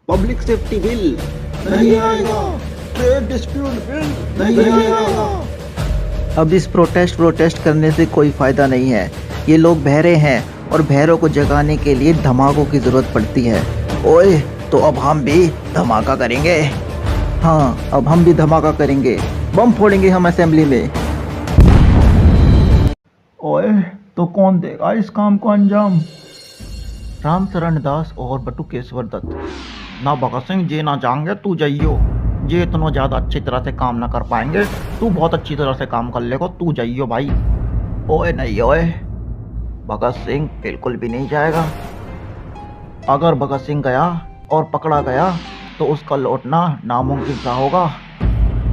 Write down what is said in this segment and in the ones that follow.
Public safety bill नहीं आएगा, trade dispute bill नहीं आएगा। अब इस प्रोटेस्ट करने से कोई फायदा नहीं है। ये लोग बहरे हैं और बहरों को जगाने के लिए धमाकों की जरूरत पड़ती है। ओए, तो अब हम भी धमाका करेंगे। हाँ, अब हम भी धमाका करेंगे, बम फोड़ेंगे हम असेंबली में। ओए, तो कौन देगा इस काम को अंजाम? रामचरण दास और बटुकेश्वर दत्त। ना भगत सिंह जी ना जाएंगे, तू जाइयो। ये इतना ज़्यादा अच्छी तरह से काम ना कर पाएंगे, तू बहुत अच्छी तरह से काम कर लेगा, तू जाइयो भाई। ओए नहीं ओए, भगत सिंह बिल्कुल भी नहीं जाएगा। अगर भगत सिंह गया और पकड़ा गया तो उसका लौटना नामुमकिन सा होगा।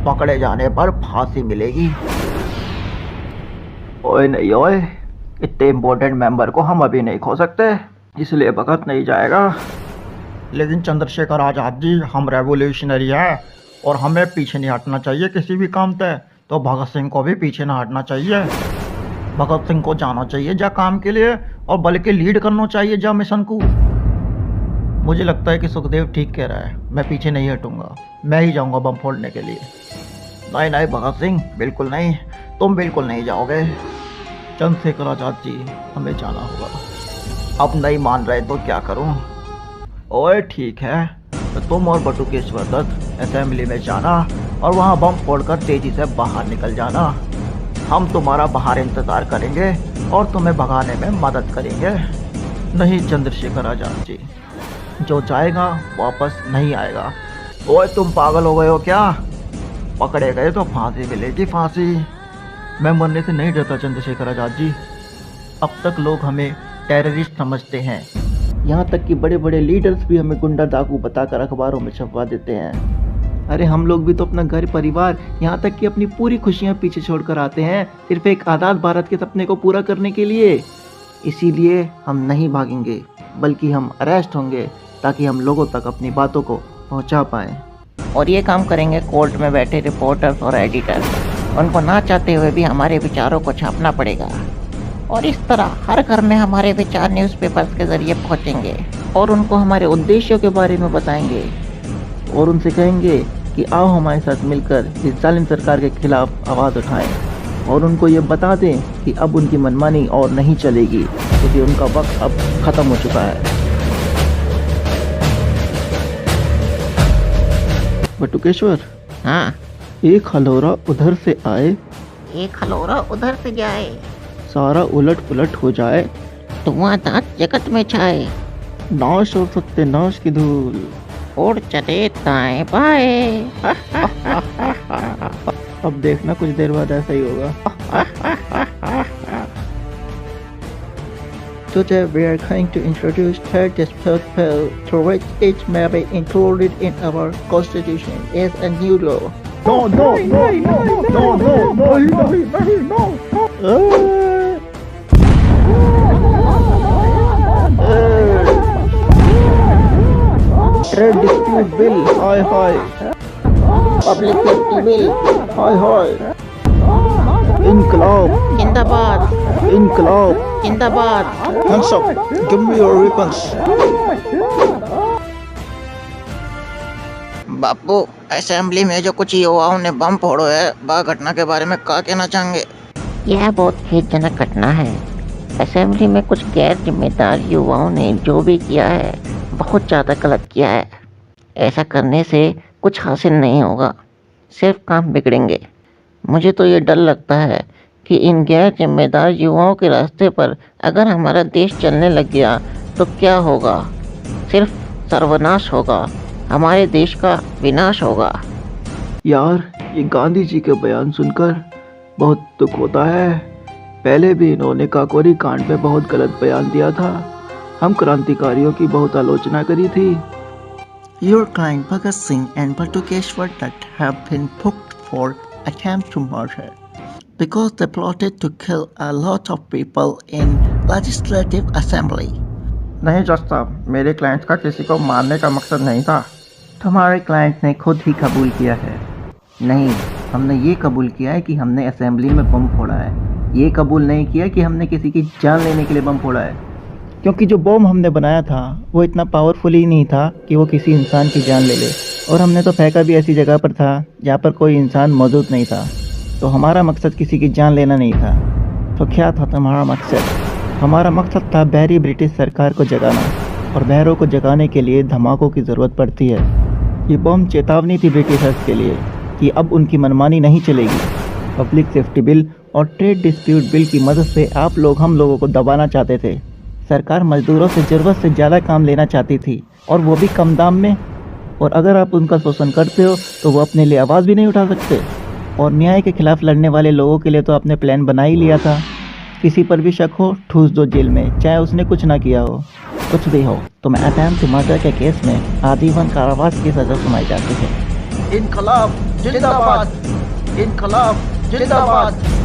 पकड़े जाने पर फांसी मिलेगी। ओए नहीं ओए, इतने इम्पोर्टेंट मेंबर को हम अभी नहीं खो सकते, इसलिए भगत नहीं जाएगा। लेकिन चंद्रशेखर आजाद जी, हम रेवोल्यूशनरी है और हमें पीछे नहीं हटना चाहिए किसी भी काम पे, तो भगत सिंह को भी पीछे ना हटना चाहिए। भगत सिंह को जाना चाहिए जा काम के लिए, और बल्कि लीड करना चाहिए जा मिशन को। मुझे लगता है कि सुखदेव ठीक कह रहा है, मैं पीछे नहीं हटूंगा, मैं ही जाऊंगा बम फोड़ने के लिए। नहीं नहीं भगत सिंह, बिल्कुल नहीं, तुम बिल्कुल नहीं जाओगे। चंद्रशेखर आजाद जी, हमें जाना होगा। अब नहीं मान रहे तो क्या करूं? ओए ठीक है, तो तुम और बटुकेश्वर दत्त असेंबली में जाना और वहां बम फोड़कर तेजी से बाहर निकल जाना। हम तुम्हारा बाहर इंतजार करेंगे और तुम्हें भगाने में मदद करेंगे। नहीं चंद्रशेखर आजाद जी, जो जाएगा वापस नहीं आएगा। ओए तुम पागल हो गए हो क्या? पकड़े गए तो फांसी मिलेगी, फांसी। मैं मरने से नहीं डरता चंद्रशेखर आजाद जी। अब तक लोग हमें टेररिस्ट समझते हैं, यहाँ तक कि बड़े बड़े लीडर्स भी हमें गुंडा डाकू बताकर अखबारों में छपवा देते हैं। अरे हम लोग भी तो अपना घर परिवार, यहाँ तक कि अपनी पूरी खुशियाँ पीछे छोड़कर आते हैं, सिर्फ एक आज़ाद भारत के सपने को पूरा करने के लिए। इसीलिए हम नहीं भागेंगे, बल्कि हम अरेस्ट होंगे, ताकि हम लोगों तक अपनी बातों को पहुँचा पाएँ। और ये काम करेंगे कोर्ट में बैठे रिपोर्टर्स और एडिटर्स। उनको ना चाहते हुए भी हमारे विचारों को छापना पड़ेगा, और इस तरह हर घर में हमारे विचार न्यूज़पेपर्स के जरिए पहुंचेंगे, और उनको हमारे उद्देश्यों के बारे में बताएंगे, और उनसे कहेंगे कि आओ हमारे साथ मिलकर इस जालिम सरकार के खिलाफ आवाज़ उठाएं, और उनको ये बता दें कि अब उनकी मनमानी और नहीं चलेगी, क्योंकि उनका वक्त अब ख़त्म हो चुका है। बटुकेश्वर, हाँ, एक हलोरा उधर से आए, एक हलोरा उधर से जाए, सारा उलट पुलट हो जाए, धुआं दांत जगत में छाए, नाश और सत्यानाश की धूल उड़ चले दाएं बाएं। अब देखना कुछ देर बाद ऐसा ही होगा। Today we are going to introduce third dispute bill to which each may be included in our constitution is a new law. Trade dispute bill, hi hi. Public safety bill, Hi hi. इनकलाब, जिंदाबाद, इनकलाब. जिंदाबाद। Hands up, give me your weapons. Bapu, assembly में जो कुछ युवाओं ने बम फोड़ो है, वह घटना के बारे में क्या कहना चाहेंगे? यह बहुत खेदजनक घटना है। असेंबली में कुछ गैर जिम्मेदार युवाओं ने जो भी किया है, बहुत ज़्यादा गलत किया है। ऐसा करने से कुछ हासिल नहीं होगा, सिर्फ काम बिगड़ेंगे। मुझे तो ये डर लगता है कि इन गैर जिम्मेदार युवाओं के रास्ते पर अगर हमारा देश चलने लग गया तो क्या होगा? सिर्फ सर्वनाश होगा, हमारे देश का विनाश होगा। यार, ये गांधी जी के बयान सुनकर बहुत दुख होता है। पहले भी इन्होंने काकोरी कांड में बहुत गलत बयान दिया था। हम क्रांतिकारियों की बहुत आलोचना करी थी। Your client Bhagat Singh and Batukeshwar Dutt have been booked for attempt to murder because they plotted to kill a lot of people in Legislative Assembly. नहीं जज साहब, मेरे क्लाइंट का किसी को मारने का मकसद नहीं था। तुम्हारे क्लाइंट ने खुद ही कबूल किया है। नहीं, हमने ये कबूल किया है कि हमने असेंबली में बम फोड़ा है। ये कबूल नहीं किया कि हमने किसी की जान लेने के लिए बम फोड़ा है। क्योंकि जो बॉम्ब हमने बनाया था वो इतना पावरफुल ही नहीं था कि वो किसी इंसान की जान ले ले, और हमने तो फेंका भी ऐसी जगह पर था जहाँ पर कोई इंसान मौजूद नहीं था। तो हमारा मकसद किसी की जान लेना नहीं था। तो क्या था तुम्हारा मकसद? हमारा मकसद था बहरी ब्रिटिश सरकार को जगाना, और बहरों को जगाने के लिए धमाकों की ज़रूरत पड़ती है। ये बॉम्ब चेतावनी थी ब्रिटिशर्स के लिए कि अब उनकी मनमानी नहीं चलेगी। पब्लिक सेफ्टी बिल और ट्रेड डिस्प्यूट बिल की मदद से आप लोग हम लोगों को दबाना चाहते थे। सरकार मजदूरों से ज़रूरत से ज़्यादा काम लेना चाहती थी, और वो भी कम दाम में। और अगर आप उनका शोषण करते हो तो वो अपने लिए आवाज़ भी नहीं उठा सकते। और न्याय के खिलाफ लड़ने वाले लोगों के लिए तो आपने प्लान बना ही लिया था। किसी पर भी शक हो ठूस दो जेल में, चाहे उसने कुछ ना किया हो। कुछ भी हो, तुम्हें अटेम्प्ट टू मर्डर के केस में आजीवन कारावास की सज़ा सुनाई जाती है। इनकलाब जिंदाबाद, इनकलाब जिंदाबाद।